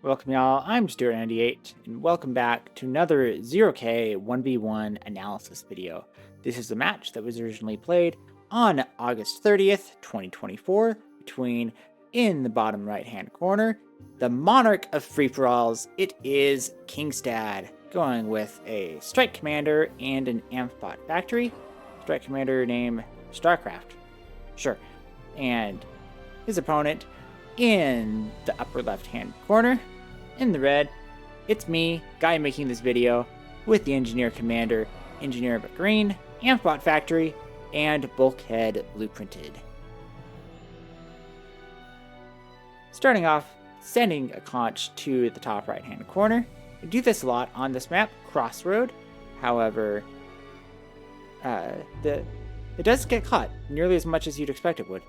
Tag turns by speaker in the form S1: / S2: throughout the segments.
S1: Welcome y'all, I'm Stuart98, and welcome back to another 0K 1v1 analysis video. This is a match that was originally played on August 30th, 2024, between, in the bottom right hand corner, the monarch of free-for-alls. It is Kingstad, going with a strike commander and an amphibot factory. Strike commander named Starcraft. Sure. And his opponent in the upper left hand corner, in the red, it's me, guy making this video, with the engineer commander, engineer but green, amphibot factory, and bulkhead blueprinted. Starting off, sending a conch to the top right hand corner. We do this a lot on this map, Crossroad. However, it does get caught nearly as much as you'd expect it would.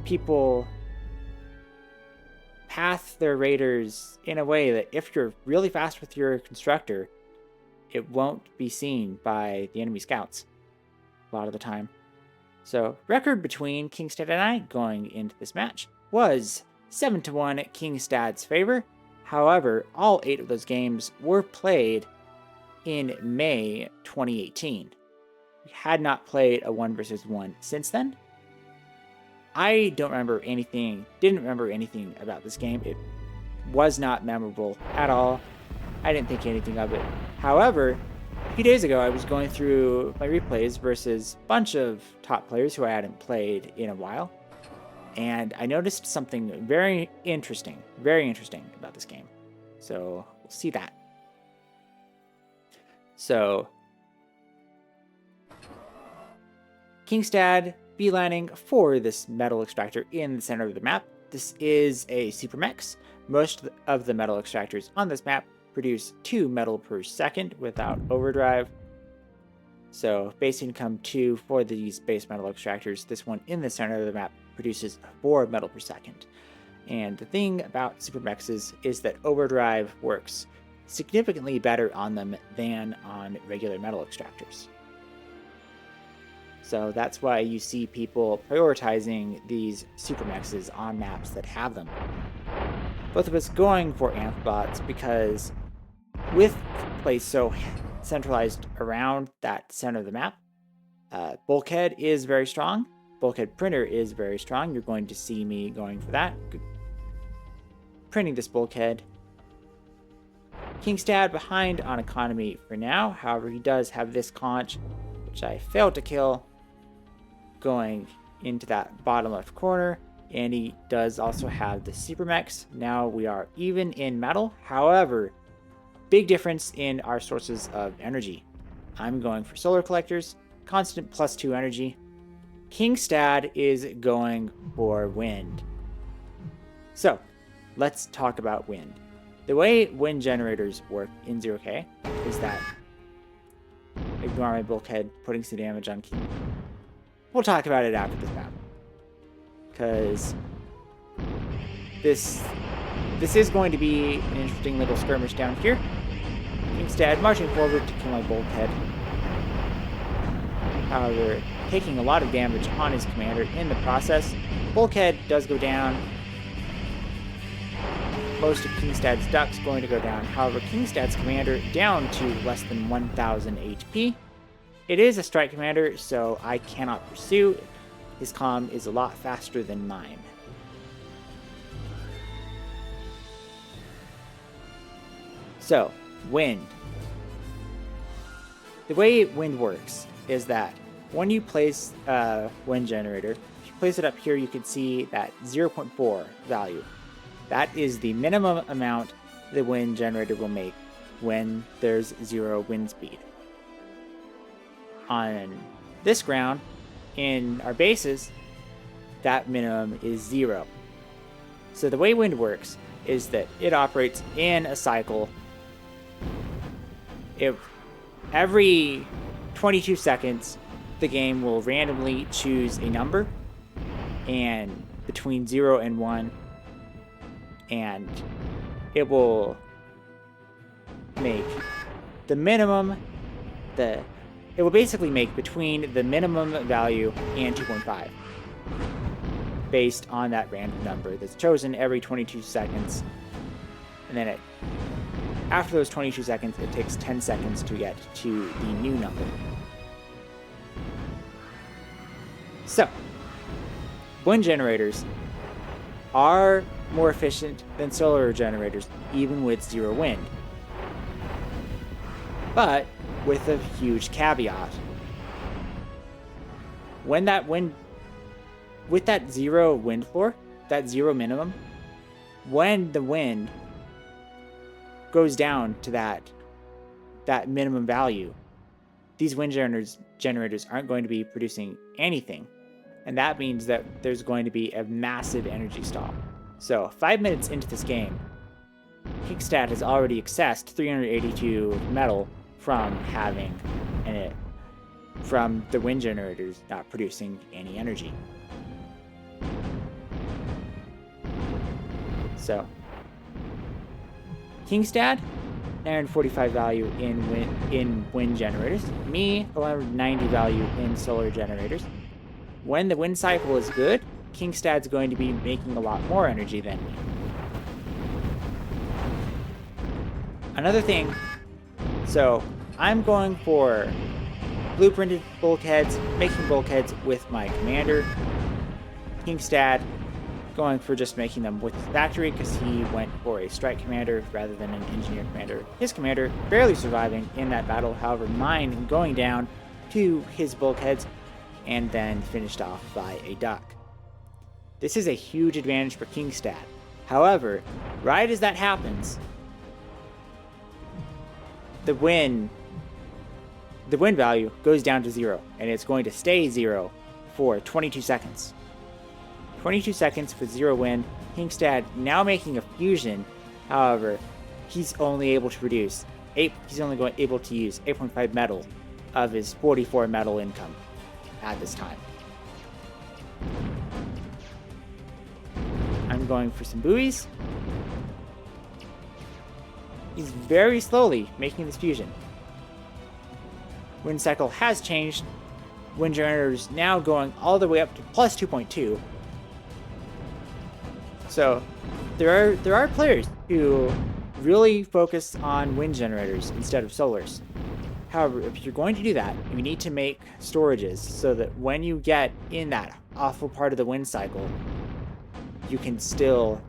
S1: People path their raiders in a way that if you're really fast with your constructor, it won't be seen by the enemy scouts a lot of the time. So, record between Kingstad and I going into this match was 7-1 Kingstad's favor. However, all 8 of those games were played in May 2018. We had not played a 1 versus 1 since then. I didn't remember anything about this game. It was not memorable at all. I didn't think anything of it. However, a few days ago, I was going through my replays versus a bunch of top players who I hadn't played in a while, and I noticed something very interesting about this game. So we'll see that. So, Kingstad beelining for this metal extractor in the center of the map. This is a super mechs. Most of the metal extractors on this map produce 2 metal per second without overdrive. So base income 2 for these base metal extractors. This one in the center of the map produces 4 metal per second. And the thing about super mechs is that overdrive works significantly better on them than on regular metal extractors. So that's why you see people prioritizing these super mechs on maps that have them. Both of us going for amphibots because with the place so centralized around that center of the map, bulkhead is very strong. Bulkhead printer is very strong. You're going to see me going for that. Printing this bulkhead. Kingstad behind on economy for now. However, he does have this conch, which I failed to kill, going into that bottom left corner, and he does also have the super mechs. Now we are even in metal. However, big difference in our sources of energy. I'm going for solar collectors, constant +2 energy. Kingstad is going for wind. So let's talk about wind. The way wind generators work in 0K is that, ignore my bulkhead putting some damage on King. We'll talk about it after this map, because this is going to be an interesting little skirmish down here. Instead, marching forward to kill my bulkhead. However, taking a lot of damage on his commander in the process. Bulkhead does go down. Most of Kingstad's ducks going to go down. However, Kingstad's commander down to less than 1,000 HP. It is a strike commander, so I cannot pursue. His comm is a lot faster than mine. So, wind. The way wind works is that when you place a wind generator, if you place it up here, you can see that 0.4 value. That is the minimum amount the wind generator will make when there's 0 wind speed. On this ground, in our bases, that minimum is 0. So the way wind works is that it operates in a cycle. Every 22 seconds, the game will randomly choose a number, and between 0 and 1, and it will make the minimum, it will basically make between the minimum value and 2.5 based on that random number that's chosen every 22 seconds And then after those 22 seconds, it takes 10 seconds to get to the new number. So, wind generators are more efficient than solar generators, even with zero wind. But with a huge caveat. When that wind, with that zero wind floor, that zero minimum, when the wind goes down to that minimum value, these wind generators aren't going to be producing anything. And that means that there's going to be a massive energy stall. So 5 minutes into this game, Kingstad has already accessed 382 metal from from the wind generators not producing any energy. So Kingstad, 945 value in wind generators. Me, 1190 value in solar generators. When the wind cycle is good, Kingstad's going to be making a lot more energy than me. Another thing, so I'm going for blueprinted bulkheads, making bulkheads with my commander. Kingstad going for just making them with the factory because he went for a strike commander rather than an engineer commander. His commander barely surviving in that battle, however, mine going down to his bulkheads and then finished off by a duck. This is a huge advantage for Kingstad. However, right as that happens, the wind value goes down to 0, and it's going to stay 0 for 22 seconds. 22 seconds for 0 wind. Kingstad now making a fusion. However, he's only able to produce he's only able to use 8.5 metal of his 44 metal income at this time. I'm going for some buoys. He's very slowly making this fusion. Wind cycle has changed. Wind generators now going all the way up to plus 2.2. So there are players who really focus on wind generators instead of solars. However, if you're going to do that, you need to make storages so that when you get in that awful part of the wind cycle, you can still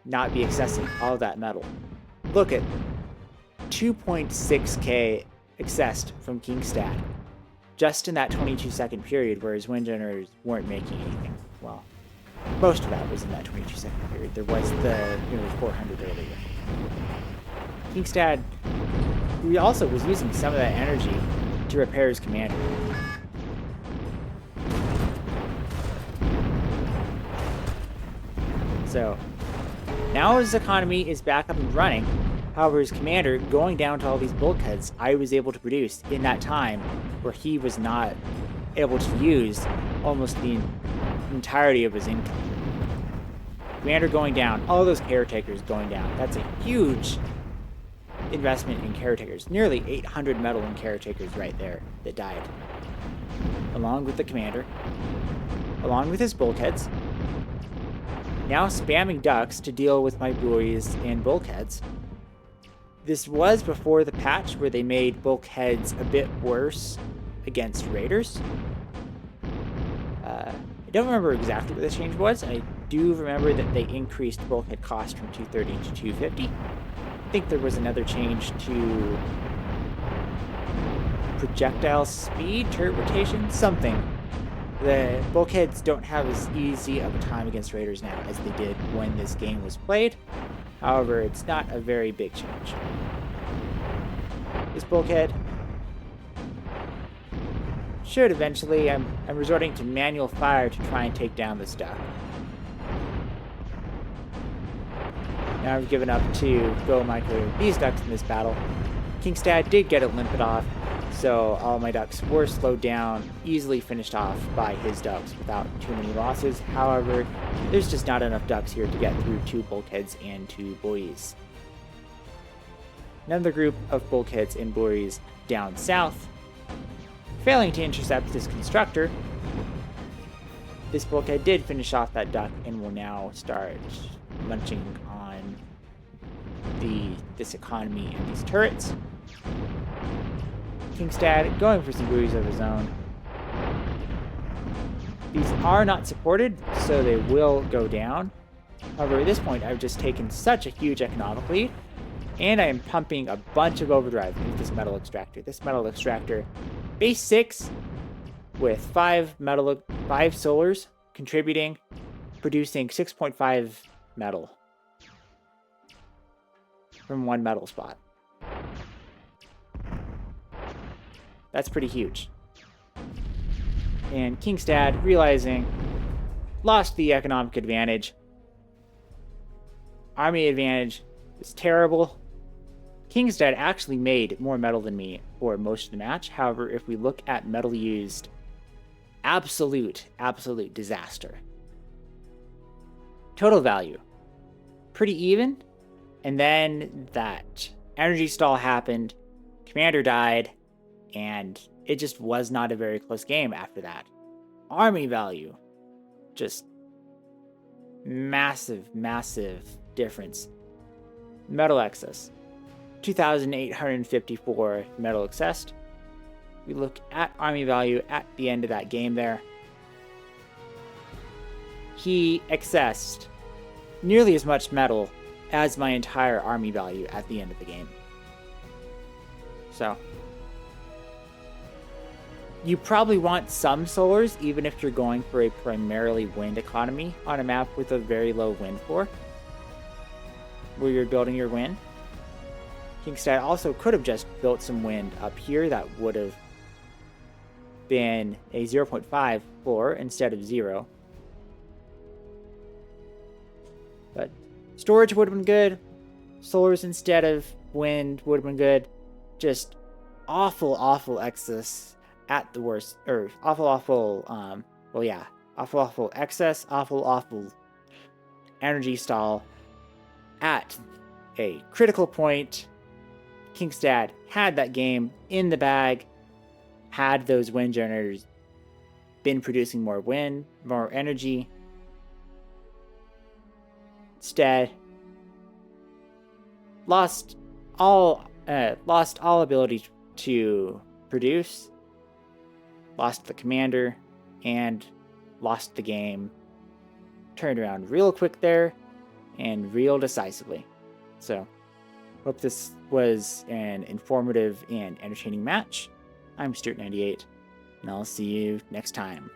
S1: not be accessing all of that metal. Look at 2.6k accessed from Kingstad just in that 22 second period, whereas wind generators weren't making anything. Well, most of that was in that 22 second period. There was the nearly 400 earlier. Kingstad, he also was using some of that energy to repair his commander. So now his economy is back up and running. However, his commander going down to all these bulkheads I was able to produce in that time where he was not able to use almost the entirety of his income. Commander going down, all those caretakers going down. That's a huge investment in caretakers. Nearly 800 metal in caretakers right there that died. Along with the commander. Along with his bulkheads. Now spamming ducks to deal with my buoys and bulkheads. This was before the patch where they made bulkheads a bit worse against raiders. I don't remember exactly what the change was. I do remember that they increased bulkhead cost from 230 to 250. I think there was another change to projectile speed, turret rotation, something. The bulkheads don't have as easy of a time against raiders now as they did when this game was played. However, it's not a very big change. This bulkhead should eventually, I'm resorting to manual fire to try and take down this duck. Now I've given up to go micro these ducks in this battle. Kingstad did get a limpet off, so all my ducks were slowed down, easily finished off by his ducks without too many losses. However, there's just not enough ducks here to get through 2 bulkheads and 2 buoys. Another group of bulkheads and buoys down south, failing to intercept this constructor. This bulkhead did finish off that duck and will now start munching on the this economy and these turrets. Kingstad going for some buoys of his own. These are not supported, so they will go down. However, at this point, I've just taken such a huge economic lead, and I am pumping a bunch of overdrive into this metal extractor. This metal extractor, base 6 with 5 solars contributing, producing 6.5 metal from one metal spot. That's pretty huge. And Kingstad, realizing, lost the economic advantage. Army advantage is terrible. Kingstad actually made more metal than me for most of the match. However, if we look at metal used, absolute disaster. Total value, pretty even. And then that energy stall happened, commander died, and it just was not a very close game after that. Army value, just massive difference. Metal excess, 2,854 metal accessed. We look at army value at the end of that game there. He accessed nearly as much metal as my entire army value at the end of the game. So, you probably want some solars, even if you're going for a primarily wind economy on a map with a very low wind floor, where you're building your wind. Kingstad also could have just built some wind up here that would have been a 0.5 floor instead of 0. But storage would have been good. Solars instead of wind would have been good. Just awful excess at the worst, or awful excess, awful energy stall at a critical point. Kingstad had that game in the bag. Had those wind generators been producing more wind, more energy, instead lost all ability to produce, lost the commander, and lost the game. Turned around real quick there, and real decisively. So, hope this was an informative and entertaining match. I'm Stuart98, and I'll see you next time.